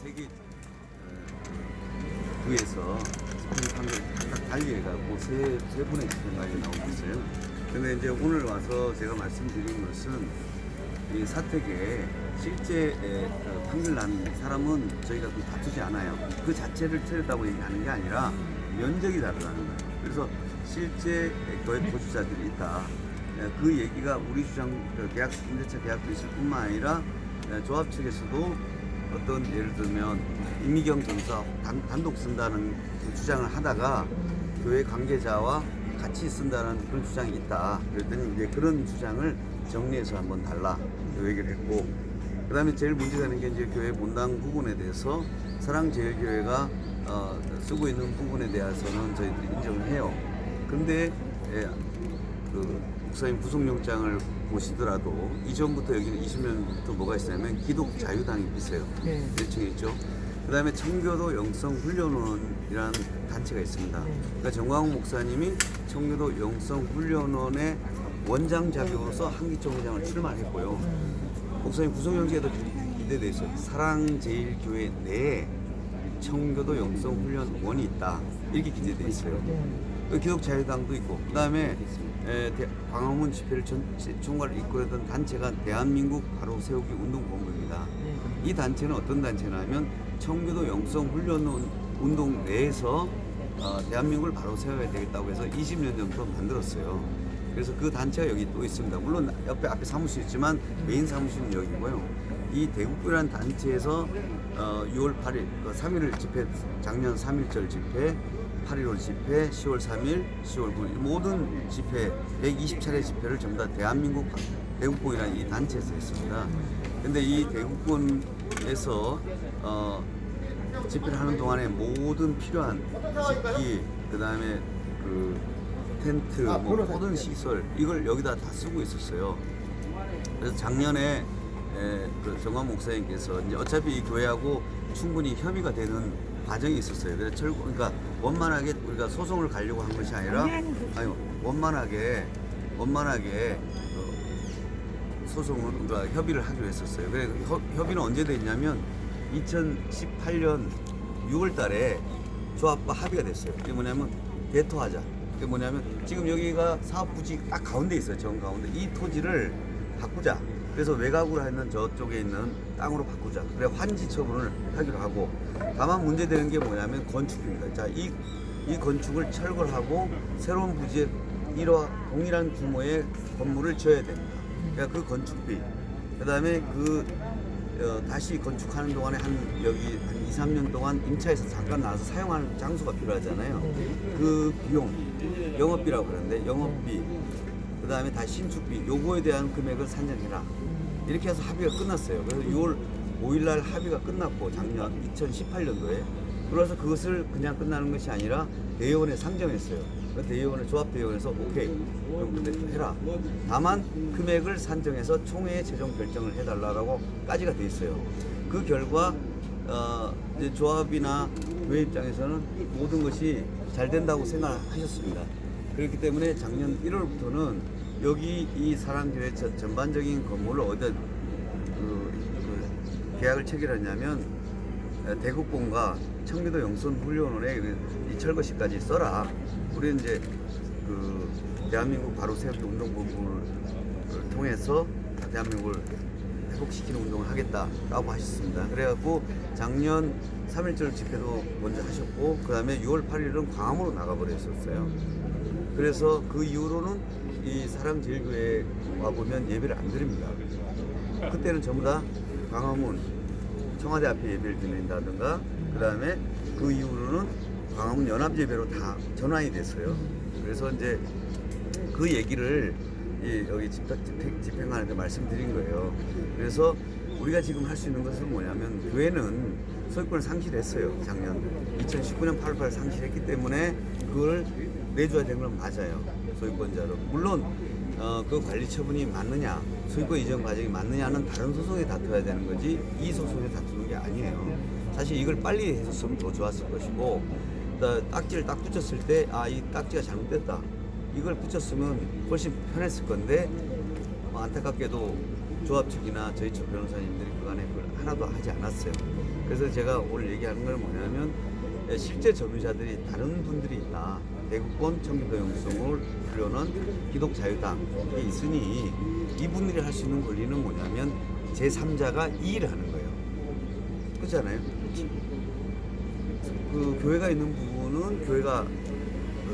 세개 부에서 집행 판결이 각각 달리 해갖고 세 분의 집행관이 나오고 있어요. 근데 이제 오늘 와서 제가 말씀드린 것은 이 사택에 실제 판결 난 사람은 저희가 그 다투지 않아요. 그 자체를 틀렸다고 얘기하는 게 아니라 면적이 다르다는 거예요. 그래서 실제 교회 보수자들이 있다. 그 얘기가 우리 주장 계약 임대차 계약도 있을 뿐만 아니라 조합 측에서도 어떤 예를 들면 임미경 전사 단독 쓴다는 그 주장을 하다가 교회 관계자와 같이 쓴다는 그런 주장이 있다. 그랬더니 이제 그런 주장을 정리해서 한번 달라 그 얘기를 했고, 그 다음에 제일 문제되는 게 이제 교회 본당 부분에 대해서 사랑제일교회가 쓰고 있는 부분에 대해서는 저희들이 인정을 해요. 근데 그 목사님 구속영장을 보시더라도 이전부터 여기는 20년부터 뭐가 있었냐면 기독자유당이 있어요. 네. 1층에 있죠. 그 다음에 청교도 영성훈련원이라는 단체가 있습니다. 그러니까 정광훈 목사님이 청교도 영성훈련원의 원장 자격으로서 한기총회장을 출마했고요. 목사님 구속영장에도 기대돼 있어요. 사랑제일교회 내에 청교도 영성훈련원이 있다. 이렇게 기재돼 있어요. 기독자유당도 있고, 그 다음에 광화문 집회를 총괄 이끌었던 단체가 대한민국 바로 세우기 운동본부입니다. 이 단체는 어떤 단체냐면 청교도 영성훈련원 운동 내에서 대한민국을 바로 세워야 되겠다고 해서 20년 전부터 만들었어요. 그래서 그 단체가 여기 또 있습니다. 물론 앞에 사무실 있지만 메인 사무실은 여기고요. 이 대국부라는 단체에서 6월 8일 3.1 집회, 작년 3.1절 집회, 8.15 집회, 10월 3일, 10월 9일 모든 집회 120차례 집회를 전부 다 대국본이라는 이 단체에서 했습니다. 근데 이 대국본에서 집회를 하는 동안에 모든 필요한 식기, 그 다음에 그 텐트, 모든 시설 이걸 여기다 다 쓰고 있었어요. 그래서 작년에 그 정광 목사님께서 이제 어차피 이 교회하고 충분히 협의가 되는 과정이 있었어요. 그래서 그러니까 원만하게 우리가 소송을 가려고 한 것이 아니라 원만하게 소송을 우리가 협의를 하기로 했었어요. 그래서 협의는 언제 됐냐면 2018년 6월 달에 조합과 합의가 됐어요. 그게 뭐냐면 대토하자. 그게 뭐냐면 지금 여기가 사업부지 딱 가운데 있어요. 정 가운데. 이 토지를 바꾸자. 그래서 외곽으로 있는 저쪽에 있는 땅으로 바꾸자. 그래 환지 처분을 하기로 하고, 다만 문제되는 게 뭐냐면 건축비입니다. 자, 이 건축을 철거하고 새로운 부지에 동일한 규모의 건물을 지어야 됩니다. 그러니까 그 건축비, 그 다음에 다시 건축하는 동안에 여기 한 2, 3년 동안 임차에서 잠깐 나와서 사용하는 장소가 필요하잖아요. 그 비용, 영업비라고 그러는데 영업비, 그 다음에 다시 신축비, 요거에 대한 금액을 산정해라. 이렇게 해서 합의가 끝났어요. 그래서 6월 5일날 합의가 끝났고, 작년 2018년도에. 그래서 그것을 그냥 끝나는 것이 아니라 대의원에 상정했어요. 그 대의원을 조합대의원에서 오케이, 그럼 근데 해라. 다만 금액을 산정해서 총회에 최종 결정을 해달라고까지가 돼 있어요. 그 결과 이제 조합이나 교회 입장에서는 모든 것이 잘 된다고 생각하셨습니다. 그렇기 때문에 작년 1월부터는 여기 이 사랑교회 전반적인 건물을 어디다 계약을 체결했냐면 대국본과 청교도 영성훈련원에 이 철거시까지 써라. 우리는 이제 그 대한민국 바로 세우기 운동본부를 통해서 대한민국을 회복시키는 운동을 하겠다라고 하셨습니다. 그래갖고 작년 3.1절 집회도 먼저 하셨고, 그 다음에 6월 8일은 광화문으로 나가버렸었어요. 그래서 그 이후로는 이 사랑제일교회 와보면 예배를 안 드립니다. 그때는 전부 다 광화문 청와대 앞에 예배를 드린다든가, 그 다음에 그 이후로는 광화문 연합예배로 다 전환이 됐어요. 그래서 이제 그 얘기를 여기 집행관한테 말씀드린 거예요. 그래서 우리가 지금 할 수 있는 것은 뭐냐면, 교회는 소유권을 상실했어요. 작년 2019년 8월 8일 상실했기 때문에 그걸 내줘야 되는 건 맞아요. 소유권자로. 물론 그 관리 처분이 맞느냐, 소유권 이전 과정이 맞느냐는 다른 소송에 다퉈야 되는 거지 이 소송에 다투는 게 아니에요. 사실 이걸 빨리 했었으면 더 좋았을 것이고, 딱지를 딱 붙였을 때 이 딱지가 잘못됐다, 이걸 붙였으면 훨씬 편했을 건데, 안타깝게도 조합 측이나 저희 측 변호사님들이 그간에 그걸 하나도 하지 않았어요. 그래서 제가 오늘 얘기하는 건 뭐냐면 실제 점유자들이 다른 분들이 있다. 대구권 청기도 영성을 훈련은 기독자유당이 있으니 이분들이 할 수 있는 권리는 뭐냐면 제3자가 이의를 하는 거예요. 그렇잖아요. 그 교회가 있는 부분은 교회가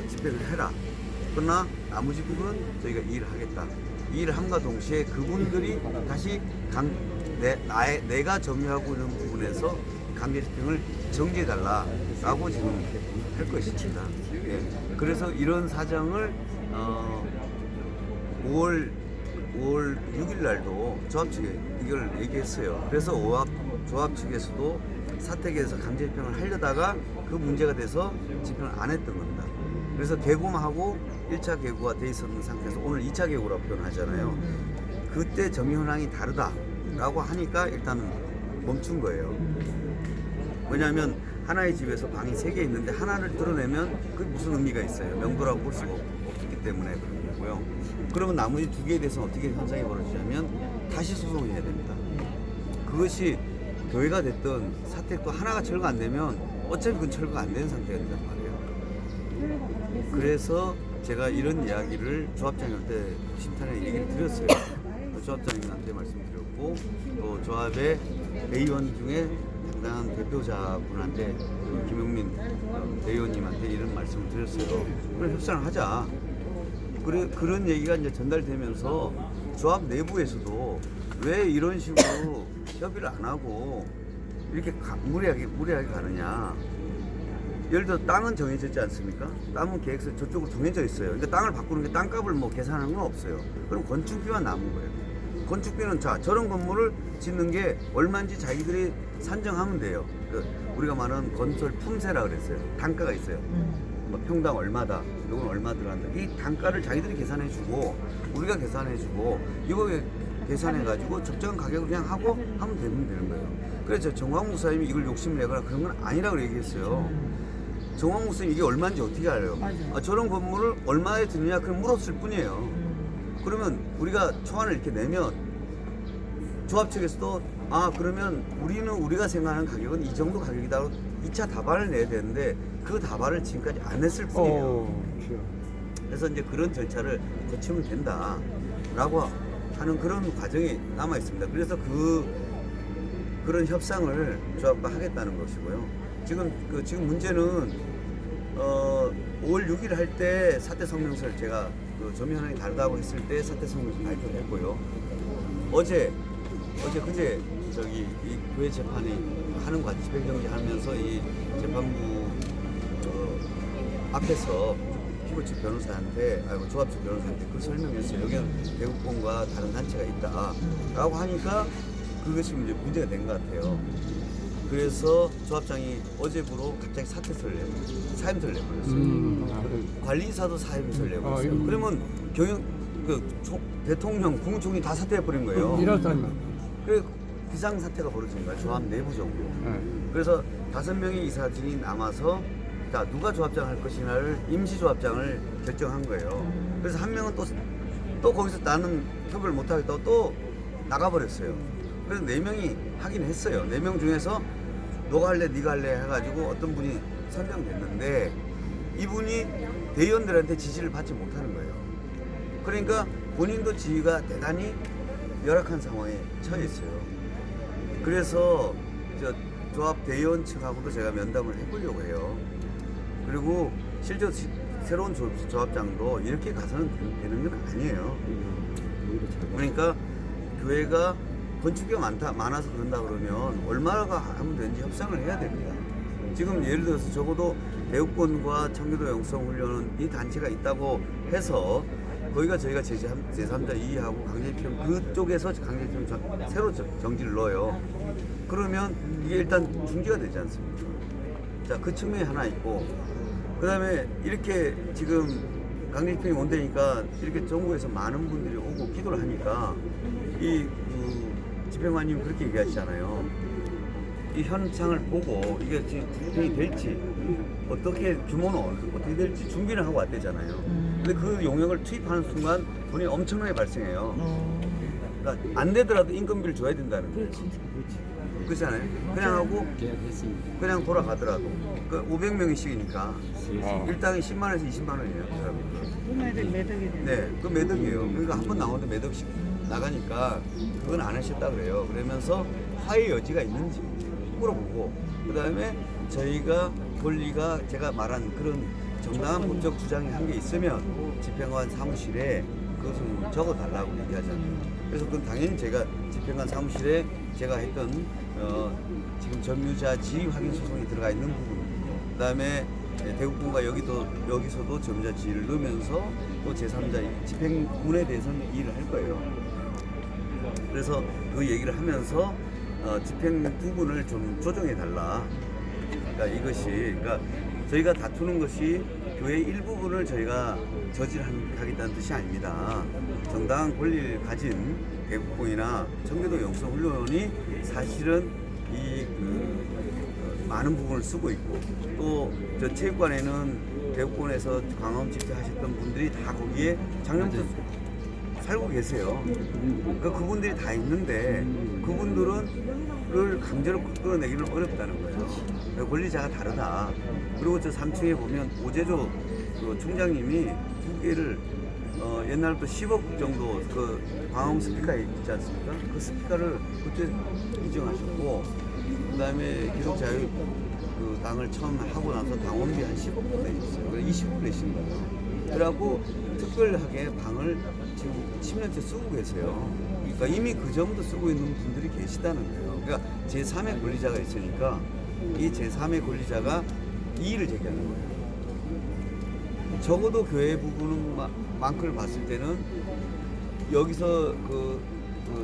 집회를 해라. 그러나 나머지 부분은 저희가 이의를 하겠다. 이의를 함과 동시에 그분들이 다시 내가 점유하고 있는 부분에서 강제 집행을 정지해달라라고 지금 할 것입니다. 예. 그래서 이런 사정을 5월 6일 날도 조합 측에 이걸 얘기했어요. 그래서 조합 측에서도 사택에서 강제 집행을 하려다가 그 문제가 돼서 집행을 안 했던 겁니다. 그래서 개구만 하고 1차 개구가 돼 있었는 상태에서 오늘 2차 개구라고 표현하잖아요. 그때 점유 현황이 다르다라고 하니까 일단은 멈춘 거예요. 왜냐하면 하나의 집에서 방이 3개 있는데 하나를 드러내면 그게 무슨 의미가 있어요. 명도라고 볼 수가 없기 때문에 그런 거고요. 그러면 나머지 2개에 대해서는 어떻게 현상이 벌어지냐면 다시 소송을 해야 됩니다. 그것이 교회가 됐든 사택도 하나가 철거 안 되면 어차피 그건 철거가 안 되는 상태가 된단 말이에요. 그래서 제가 이런 이야기를 조합장님한테 심탄에 얘기를 드렸어요. 조합장님한테 말씀드렸고 또 조합의 대의원 중에 당당한 대표자분한테 김용민 대의원님한테 이런 말씀을 드렸어요. 그래 협상을 하자. 그런 얘기가 이제 전달되면서 조합 내부에서도 왜 이런 식으로 협의를 안 하고 이렇게 무리하게 가느냐. 예를 들어 땅은 정해졌지 않습니까? 땅은 계획서 저쪽으로 정해져 있어요. 그러니까 땅을 바꾸는 게 땅값을 뭐 계산하는 건 없어요. 그럼 건축비만 남은 거예요. 건축비는 자 저런 건물을 짓는 게 얼마인지 자기들이 산정하면 돼요. 우리가 말하는 건설 품새라 그랬어요. 단가가 있어요. 뭐 평당 얼마다, 이건 얼마 들어간다. 이 단가를 자기들이 계산해주고 우리가 계산해주고 이거 계산해가지고 적정한 가격을 그냥 하고 하면 되는 거예요. 그래서 정광 목사님이 이걸 욕심을 내거나 그런 건 아니라고 얘기했어요. 정광 목사님 이게 얼마인지 어떻게 알아요? 저런 건물을 얼마에 드느냐 그럼 물었을 뿐이에요. 그러면 우리가 초안을 이렇게 내면 조합 측에서도 그러면 우리가 생각하는 가격은 이 정도 가격이다. 2차 다발을 내야 되는데 그 다발을 지금까지 안 냈을 뿐이에요. 그래서 이제 그런 절차를 거치면 된다라고 하는 그런 과정이 남아 있습니다. 그래서 그런 협상을 조합과 하겠다는 것이고요. 지금 문제는 5월 6일 할 때 사태 성명서를 제가 점유 현황이 다르다고 했을 때 사태 성명서 발표를 했고요. 어제 그제 이 교회 재판이 하는 과정 집행정지 하면서 이 재판부 앞에서 피고 측 변호사한테 조합 측 변호사한테 그 설명했어요. 여기는 대구권과 다른 단체가 있다라고 하니까 그것이 이제 문제가 된 것 같아요. 그래서 조합장이 어제부로 갑자기 사임서를 내버렸어요. 관리인사도 사임서를 내버렸어요. 그러면 대통령, 국무총리 다 사퇴해버린 거예요. 그래서 비상사태가 벌어진 거예요. 조합 내부적으로. 그래서 5명의 이사진이 남아서 자, 누가 조합장을 할 것이냐를 임시조합장을 결정한 거예요. 그래서 한 명은 또 거기서 나는 협의를 못하겠다고 또 나가버렸어요. 그래서 4명이 하긴 했어요. 4명 중에서 너가 할래, 네가 할래 해가지고 어떤 분이 선정됐는데 이분이 대의원들한테 지시를 받지 못하는 거예요. 그러니까 본인도 지위가 대단히 열악한 상황에 처해 있어요. 그래서 조합 대의원 측하고도 제가 면담을 해보려고 해요. 그리고 실제 새로운 조합장도 이렇게 가서는 되는 건 아니에요. 그러니까 교회가 건축비가 많아서 그런다 그러면 얼마가 하면 되는지 협상을 해야 됩니다. 지금 예를 들어서 적어도 대구권과 청기도 영성훈련은 이 단체가 있다고 해서 거기가 저희가 제3자 이의하고 강제집행 그쪽에서 강제집행 새로 정지를 넣어요. 그러면 이게 일단 중지가 되지 않습니까? 자, 그 측면이 하나 있고 그 다음에 이렇게 지금 강제집행이 온다니까 이렇게 전국에서 많은 분들이 오고 기도를 하니까 집행관님 그렇게 얘기하시잖아요. 이 현상을 보고 이게 집행이 될지 어떻게 규모는 어떻게 될지 준비를 하고 왔대잖아요. 근데 그 용역을 투입하는 순간 돈이 엄청나게 발생해요. 그러니까 안 되더라도 인건비를 줘야 된다는 거예요. 그렇지. 그렇잖아요. 그냥 하고 계약했습니다. 그냥 돌아가더라도 그 500명씩이니까 일당이 10만 원에서 20만 원이에요. 그 사람들. 그러면 매덕이 돼. 네, 그 매덕이에요. 그러니까 한 번 나오는데 매덕씩 나가니까 그건 안 하셨다 그래요. 그러면서 화해 여지가 있는지 물어보고 그다음에 저희가 권리가 제가 말한 그런 정당한 법적 주장이 한 게 있으면 집행관 사무실에 그것을 적어달라고 얘기하잖아요. 그래서 그건 당연히 제가 집행관 사무실에 제가 했던 지금 점유자 지위 확인 소송이 들어가 있는 부분, 그다음에 대국분과 여기서도 점유자 지위를 넣으면서 또 제3자 집행문에 대해서는 이의를 할 거예요. 그래서 그 얘기를 하면서 집행 부분을 좀 조정해 달라. 그러니까 이것이 그러니까 저희가 다투는 것이 교회 일부분을 저희가 저질하겠다는 뜻이 아닙니다. 정당한 권리를 가진 대국공이나 청교도 영성훈련이 사실은 이 많은 부분을 쓰고 있고 또 저 체육관에는 대국공에서 광화문 집회하셨던 분들이 다 거기에 작년부터 살고 계세요. 그러니까 그분들이 다 있는데 그분들을 강제로 끌어내기는 어렵다는 거예요. 그러니까 권리자가 다르다. 그리고 저 3층에 보면 오재조 그 총장님이 두 개를 옛날부터 10억 정도 그 광화문 스피커 있지 않습니까? 그 스피커를 그때 인정하셨고 그다음에 기독자유 그 당을 처음 하고 나서 당원비 한 10억 내셨어요. 그래서 20억 내신 거예요. 그래갖고 특별하게 방을 지금 10년째 쓰고 계세요. 그러니까 이미 그 전부터 쓰고 있는 분들이 계시다는 거예요. 그러니까 제3의 권리자가 있으니까 이 제3의 권리자가 이의를 제기하는 거예요. 적어도 교회 부분은 많크를 봤을 때는 여기서 그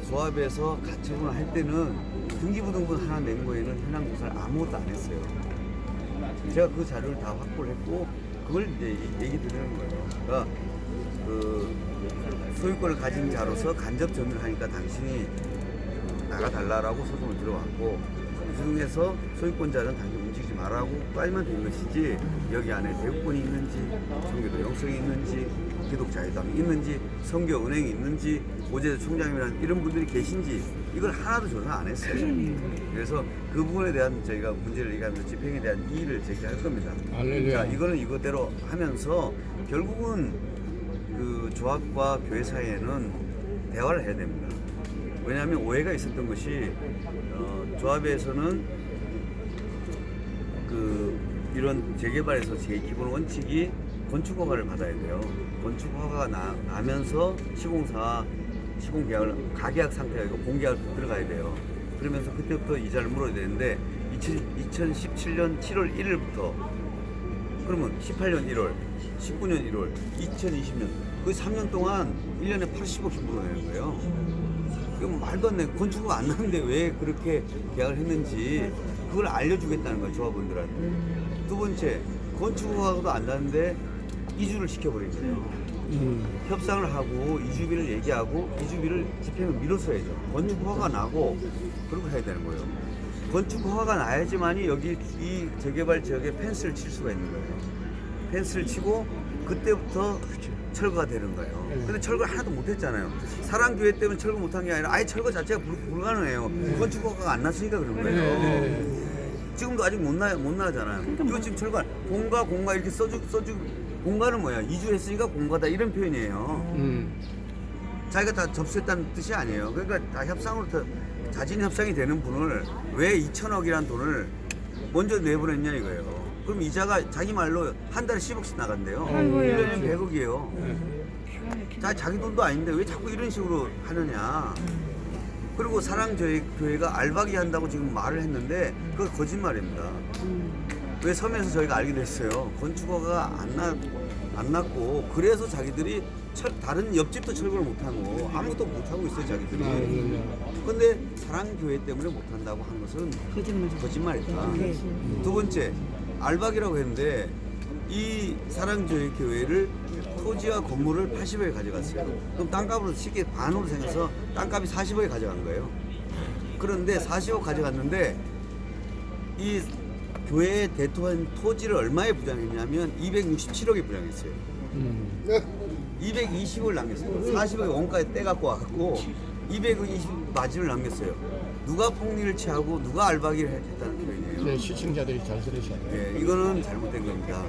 조합에서 가처분을 할 때는 등기부등본 하나 낸 거에는 현황 조사를 아무것도 안 했어요. 제가 그 자료를 다 확보를 했고 그걸 이제 얘기 드리는 거예요. 그러니까 그 소유권을 가진 자로서 간접 점유를 하니까 당신이 나가달라고 소송을 들어왔고 그 중에서 소유권자는 당연히 움직이지 말라고 빨리만 된 것이지 여기 안에 대국권이 있는지 청교도 영성이 있는지 기독자유당이 있는지 성교은행이 있는지 오재조 총장이라는 이런 분들이 계신지 이걸 하나도 조사 안 했어요. 그래서 그 부분에 대한 저희가 문제를 얘기하면서 집행에 대한 이의를 제기할 겁니다. 자, 이거는 이거대로 하면서 결국은 그 조합과 교회 사이에는 대화를 해야 됩니다. 왜냐하면 오해가 있었던 것이 조합에서는 그 이런 재개발에서 제 기본 원칙이 건축 허가를 받아야 돼요. 건축 허가가 나면서 시공계약을 가계약 상태가 아니고 공계약을 들어가야 돼요. 그러면서 그때부터 이자를 물어야 되는데 2017년 7월 1일부터 그러면 18년 1월, 19년 1월, 2020년 그 3년 동안 1년에 80억씩 물어내는 거예요. 그럼 말도 안 돼. 건축허가 안 나는데 왜 그렇게 계약을 했는지 그걸 알려주겠다는 거예요, 조합원들한테. 두 번째, 건축허가도 안 나는데 이주를 시켜버린 거예요. 협상을 하고 이주비를 얘기하고 이주비를 집행을 미뤘어야죠. 건축허가 나고 그렇게 해야 되는 거예요. 건축허가가 나야지만이 여기 이 재개발 지역에 펜스를 칠 수가 있는 거예요. 펜스를 치고 그때부터 철거가 되는 거예요. 근데 철거 하나도 못했잖아요. 사랑교회 때문에 철거 못한 게 아니라 아예 철거 자체가 불가능해요. 건축허가가 안 났으니까 그런 거예요. 지금도 아직 못 나잖아요. 이거 지금 철거 공가 이렇게 써주 공가는 뭐야? 이주했으니까 공가다 이런 표현이에요. 자기가 다 접수했다는 뜻이 아니에요. 그러니까 다 협상으로 자진 협상이 되는 분을 왜 2천억이라는 돈을 먼저 내보냈냐 이거예요. 그럼 이자가 자기 말로 한 달에 10억씩 나간대요. 1년에 100억이에요. 자기 돈도 아닌데 왜 자꾸 이런 식으로 하느냐. 그리고 사랑교회가 알박이 한다고 지금 말을 했는데 그건 거짓말입니다. 왜 섬에서 저희가 알게 됐어요. 건축허가가 안 났고 그래서 자기들이 다른 옆집도 철거를 못하고 아무것도 못하고 있어요 자기들이. 근데 사랑교회 때문에 못한다고 한 것은 거짓말이다. 두 번째 알박이라고 했는데 이 사랑교회를 토지와 건물을 80억에 가져갔어요. 그럼 땅값으로 쉽게 반으로 생겨서 땅값이 40억에 가져간 거예요. 그런데 40억 가져갔는데 이 교회에 대토한 토지를 얼마에 부양했냐면 267억에 부양했어요. 220을 남겼어요. 40억에 원가에 떼갖고 와갖고 220 마진을 남겼어요. 누가 폭리를 취하고 누가 알박이를 했다는 표현이에요. 네, 시청자들이 잘 들으셔야 돼요. 예, 이거는 잘못된 겁니다.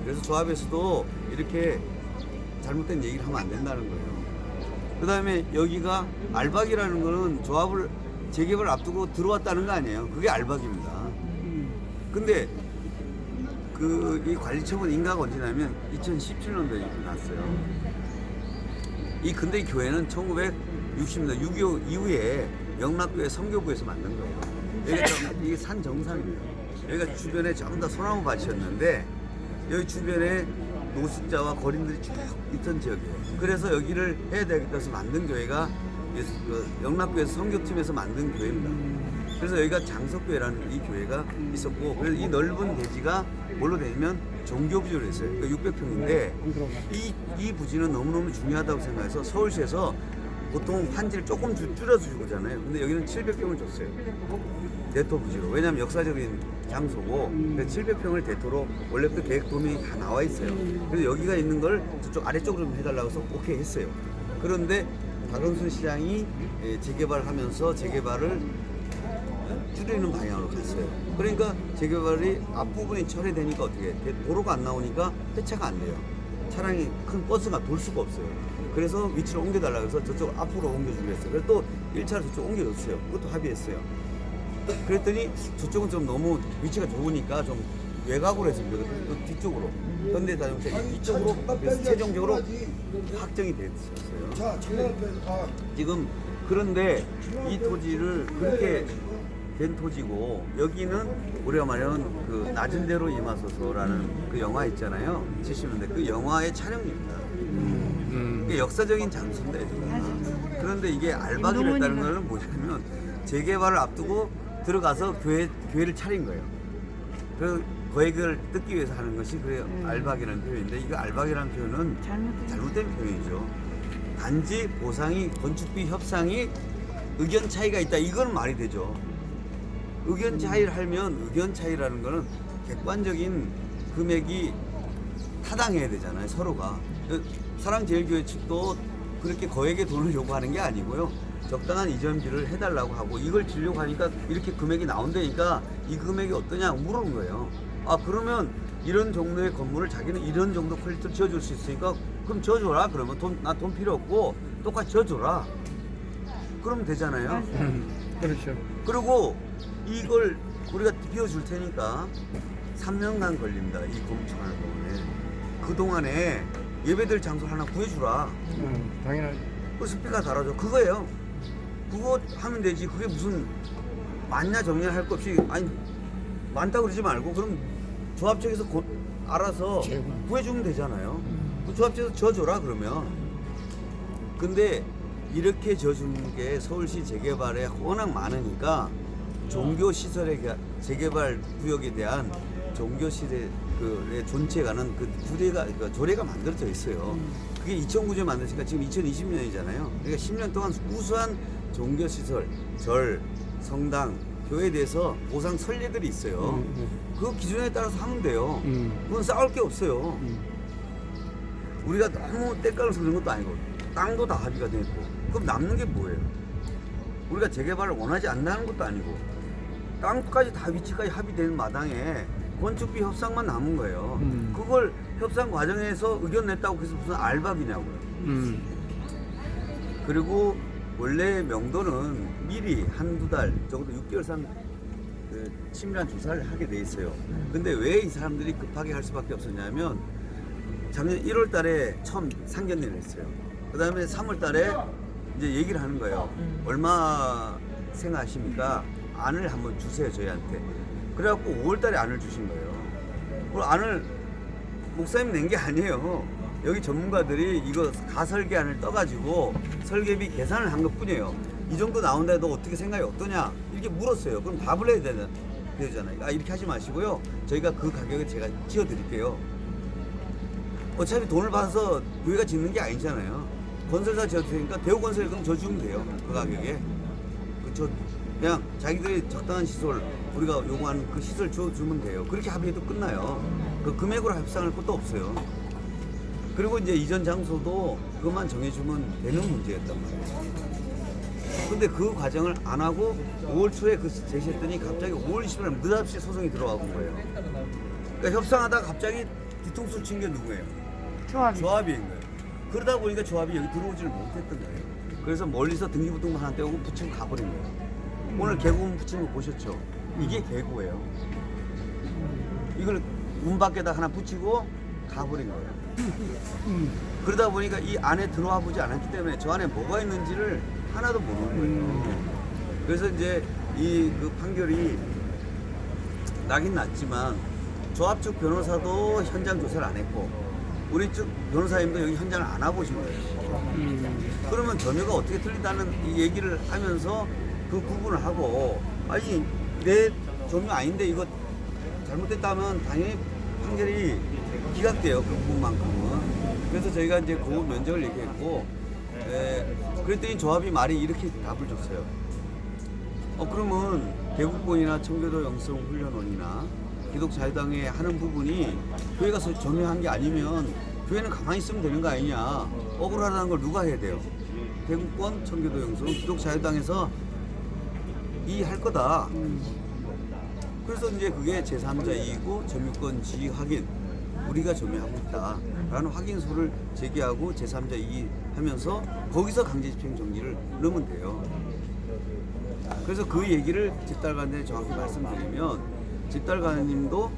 그래서 조합에서도 이렇게 잘못된 얘기를 하면 안 된다는 거예요. 그 다음에 여기가 알박이라는 거는 조합을 재개발 앞두고 들어왔다는 거 아니에요. 그게 알박입니다. 근데 이 관리처분 인가가 언제냐면 2017년도에 났어요. 근데 이 교회는 1960년대 6.25 이후에 영락교회 선교부에서 만든 거예요. 이게 산 정상이에요. 여기가 주변에 전부 다 소나무 밭이었는데 여기 주변에 노숙자와 거린들이 쭉 있던 지역이에요. 그래서 여기를 해야 되겠다 해서 만든 교회가 영락교회 선교팀에서 만든 교회입니다. 그래서 여기가 장석교회라는 이 교회가 있었고, 그래서 이 넓은 대지가 뭘로 되냐면 종교부지로 했어요. 그러니까 600평인데 이 부지는 너무너무 중요하다고 생각해서 서울시에서 보통 판지를 조금 줄여서 주잖아요. 근데 여기는 700평을 줬어요. 대토 부지로. 왜냐하면 역사적인 장소고, 그래서 700평을 대토로 원래부터 계획 도면이 다 나와 있어요. 그래서 여기가 있는 걸 저쪽 아래쪽으로 좀 해달라고 해서 오케이 했어요. 그런데 박영순 시장이 재개발하면서 재개발을 줄이는 방향으로 갔어요. 그러니까 재개발이 앞부분이 철회되니까 어떻게 해? 도로가 안 나오니까 폐차가 안 돼요. 차량이 큰 버스가 돌 수가 없어요. 그래서 위치를 옮겨달라고 해서 저쪽 앞으로 옮겨주기로 했어요. 그래서 또 1차로 저쪽 옮겨줬어요. 그것도 합의했어요. 그랬더니 저쪽은 좀 너무 위치가 좋으니까 좀 외곽으로 했습니다. 그 뒤쪽으로. 현대자동차 이쪽으로 그래서 최종적으로 확정이 됐었어요. 지금 그런데 이 토지를 그렇게 된 토지고, 여기는 우리가 말하는 그 낮은 데로 임하소서라는 그 영화 있잖아요. 70년대 그 영화의 촬영입니다. 이게 역사적인 장소인데 여기가. 그런데 이게 알박이를 했다는 거는 뭐냐면 재개발을 앞두고 들어가서 교회를 차린 거예요. 그래서 거액을 뜯기 위해서 하는 것이 그 알박이라는 표현인데, 이거 알박이라는 표현은 잘못된 표현이죠. 단지 보상이 건축비 협상이 의견 차이가 있다, 이건 말이 되죠. 의견 차이를 하면 의견 차이라는 거는 객관적인 금액이 타당해야 되잖아요, 서로가. 사랑제일교회 측도 그렇게 거액의 돈을 요구하는 게 아니고요. 적당한 이전비를 해달라고 하고, 이걸 지려고 하니까 이렇게 금액이 나온다니까 이 금액이 어떠냐 물어본 거예요. 아, 그러면 이런 정도의 건물을 자기는 이런 정도 퀄리티로 지어줄 수 있으니까 그럼 지어줘라. 그러면 나 돈 필요 없고 똑같이 지어줘라. 그러면 되잖아요. 그렇죠. 그리고 이걸 우리가 비워줄 테니까 3년간 걸립니다. 이 건축하는 동안에. 그동안에 예배들 장소 하나 구해주라. 당연하죠. 그 스피커 달아줘. 그거예요. 그거 하면 되지. 그게 무슨 많냐 적냐 할 것 없이, 아니 많다고 그러지 말고 그럼 조합 측에서 곧 알아서 구해주면 되잖아요. 그 조합 측에서 져줘라 그러면. 근데 이렇게 져주는 게 서울시 재개발에 워낙 많으니까 종교 시설의 재개발 구역에 대한 종교 시설의 존재가는 그 조례가 만들어져 있어요. 그게 2009년에 만들었으니까 지금 2020년이잖아요. 그러니까 10년 동안 우수한 종교 시설, 절, 성당, 교회에 대해서 보상 선례들이 있어요. 그 기준에 따라서 하면 돼요. 그건 싸울 게 없어요. 우리가 너무 때깔을 쏘는 것도 아니고 땅도 다 합의가 됐고, 그럼 남는 게 뭐예요? 우리가 재개발을 원하지 않는 것도 아니고 땅까지 다 위치까지 합의된 마당에 건축비 협상만 남은 거예요. 그걸 협상 과정에서 의견 냈다고 해서 무슨 알박이냐고요. 그리고 원래 명도는 미리 한두 달, 적어도 6개월 산 치밀한 조사를 하게 돼 있어요. 근데 왜 이 사람들이 급하게 할 수밖에 없었냐면 작년 1월 달에 처음 상견례를 했어요. 그 다음에 3월 달에 이제 얘기를 하는 거예요. 얼마 생각하십니까? 안을 한번 주세요, 저희한테. 그래갖고 5월 달에 안을 주신 거예요. 그 안을 목사님이 낸 게 아니에요. 여기 전문가들이 이거 가설계안을 떠가지고 설계비 계산을 한 것 뿐이에요. 이 정도 나온다 너 어떻게 생각이 어떠냐? 이렇게 물었어요. 그럼 답을 해야 되잖아요. 아, 이렇게 하지 마시고요. 저희가 그 가격에 제가 지어드릴게요. 어차피 돈을 받아서 교회가 짓는 게 아니잖아요. 건설사 지어드리니까 대우건설에 그럼 저 주면 돼요. 그 가격에. 그냥 자기들이 적당한 시설, 우리가 요구하는 그 시설 주면 돼요. 그렇게 합의해도 끝나요. 그 금액으로 협상할 것도 없어요. 그리고 이제 이전 장소도 그것만 정해주면 되는 문제였단 말이에요. 근데 그 과정을 안 하고 5월 초에 그 제시했더니 갑자기 5월 20일 느닷없이 소송이 들어간 거예요. 그러니까 협상하다가 갑자기 뒤통수를 친 게 누구예요? 조합인 거예요. 그러다 보니까 조합이 여기 들어오지를 못했던 거예요. 그래서 멀리서 등기부등본 하나 떼오고 붙이고 가버린 거예요. 오늘 개구문 붙인 거 보셨죠? 이게 개구예요. 이걸 문 밖에다 하나 붙이고 가버린 거예요. 그러다 보니까 이 안에 들어와 보지 않았기 때문에 저 안에 뭐가 있는지를 하나도 모르는 거예요. 그래서 이제 이 그 판결이 나긴 났지만 조합 측 변호사도 현장 조사를 안 했고 우리 쪽 변호사님도 여기 현장을 안 와보신 거예요. 그러면 점유가 어떻게 틀린다는 이 얘기를 하면서 그 구분을 하고 아니 내 점유 아닌데 이거 잘못됐다면 당연히 판결이 기각돼요. 그 부분만큼은. 그래서 저희가 이제 그 면적을 얘기했고 그랬더니 조합이 말이 이렇게 답을 줬어요. 그러면 대국본이나 청교도 영성훈련원이나 기독자유당에 하는 부분이 교회가 점유한 게 아니면 교회는 가만히 있으면 되는 거 아니냐. 억울하다는 걸 누가 해야 돼요? 대국본, 청교도 영성, 기독자유당에서 이해할 거다. 그래서 이제 그게 제3자 이익이고 점유권 지위 확인, 우리가 점유하고 있다라는 확인서를 제기하고 제3자 이익하면서 거기서 강제집행 정지를 넣으면 돼요. 그래서 그 얘기를 집달관한테 정확히 말씀드리면 집달관님도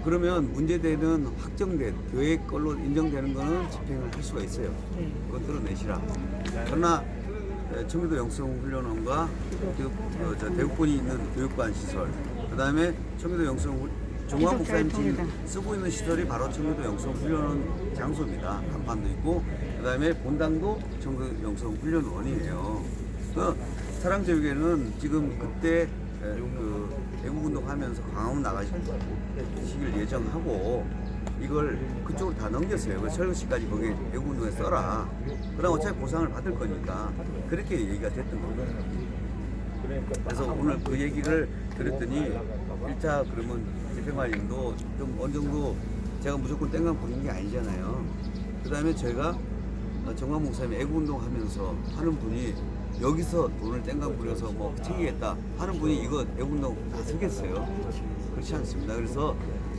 그러면 문제되는 확정된 교회 걸로 인정되는 거는 집행을 할 수가 있어요. 그건 뚫어내시라. 그러나 청교도 영성훈련원과 대국본이 있는 교육관 시설, 그 다음에 청교도 종합 목사님 지금 쓰고 있는 시설이 바로 청교도 영성훈련원 장소입니다. 간판도 있고, 그 다음에 본당도 청교도 영성훈련원이에요. 그 사랑제육에는 지금 그때 그 애국운동하면서 광화문 나가시길 예정하고 이걸 그쪽으로 다 넘겼어요. 그래서 철구 씨까지 거기 애국운동에 써라. 그다음 어차피 보상을 받을 거니까 그렇게 얘기가 됐던 거예요. 그래서 오늘 그 얘기를 들었더니 1차 그러면 집행관님도 좀 어느 정도 제가 무조건 땡강 부린 게 아니잖아요. 그 다음에 저희가 정광 목사님 애국운동 하면서 하는 분이 여기서 돈을 땡강 부려서 뭐 챙기겠다 하는 분이 이거 애국운동 다 쓰겠어요? 그렇지 않습니다. 그래서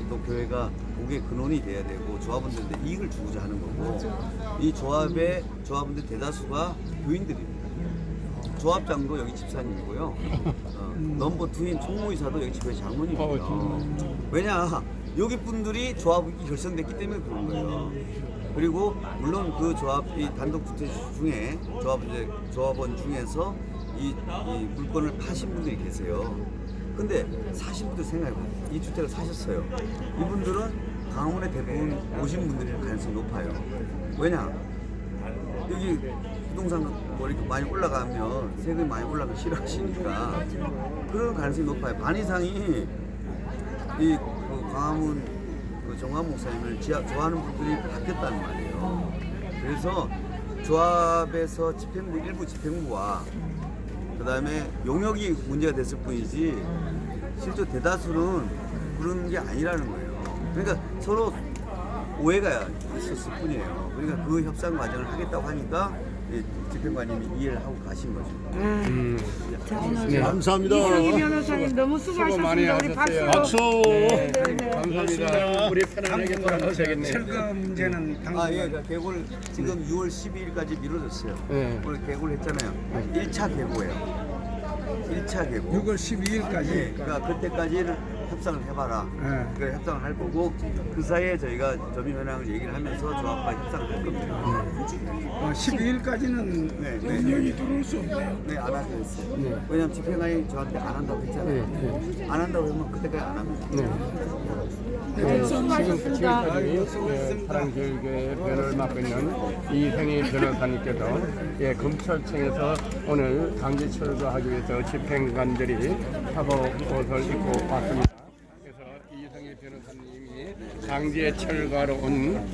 또 교회가 그게 근원이 돼야 되고 조합원들한테 이익을 주고자 하는 거고 이 조합원들 대다수가 교인들입니다. 조합장도 여기 집사님이고요. 넘버 2인 총무이사도 여기 집회 장로님입니다. 왜냐 여기 분들이 조합이 결성됐기 때문에 그런 거예요. 그리고 물론 그 조합이 단독 주택 중에 조합원 중에서 이 물건을 파신 분들이 계세요. 근데 사신 분들 생각해보세요. 이 주택을 사셨어요. 이분들은 강원에 대부분 오신 분들일 가능성이 높아요. 왜냐? 여기 부동산 뭐 이렇게 많이 올라가면 세금이 많이 올라가면 싫어하시니까 그런 가능성이 높아요. 반 이상이 이 광화문 정광 목사님을 좋아하는 분들이 바뀌었다는 말이에요. 그래서 조합에서 일부 집행부와 그 다음에 용역이 문제가 됐을 뿐이지 실제 대다수는 그런 게 아니라는 거예요. 그러니까 서로 오해가 있었을 뿐이에요. 그러니까 그 협상 과정을 하겠다고 하니까 집행관님이 이해를 하고 가신 거죠. 자, 오늘 네, 감사합니다. 이성희 변호사님 너무 수고 많이 수고하셨습니다. 우리 하셨어요. 박수. 박수. 감사합니다. 우리 편안하게 돌아가셔야겠네요. 철거 문제는 예, 개골 지금 6월 12일까지 미뤄졌어요. 네. 오늘 개골 했잖아요. 1차 개고예요. 1차 개고. 6월 12일까지 예, 그러니까 그때까지는 협상을 해봐라. 네. 그 협상을 할 거고 그 사이에 저희가 점유 현황을 얘기를 하면서 조합과 협상을 할 겁니다. 12일까지는 네, 여기 들어올 수 없네요. 네, 안 하기로 했어요. 왜냐면 집행관이 저한테 안 한다고 했잖아요. 안 한다고 하면 그때까지 안 합니다. 네, 수고하셨습니다. 지금까지 사랑교육의 변호를 맡고 있는 이성희 변호사님께서 검찰청에서 오늘 강제 철거하기 위해서 집행관들이 사법옷을 입고 왔습니다. 그래서 이성희 변호사님이 강제 철거하러 온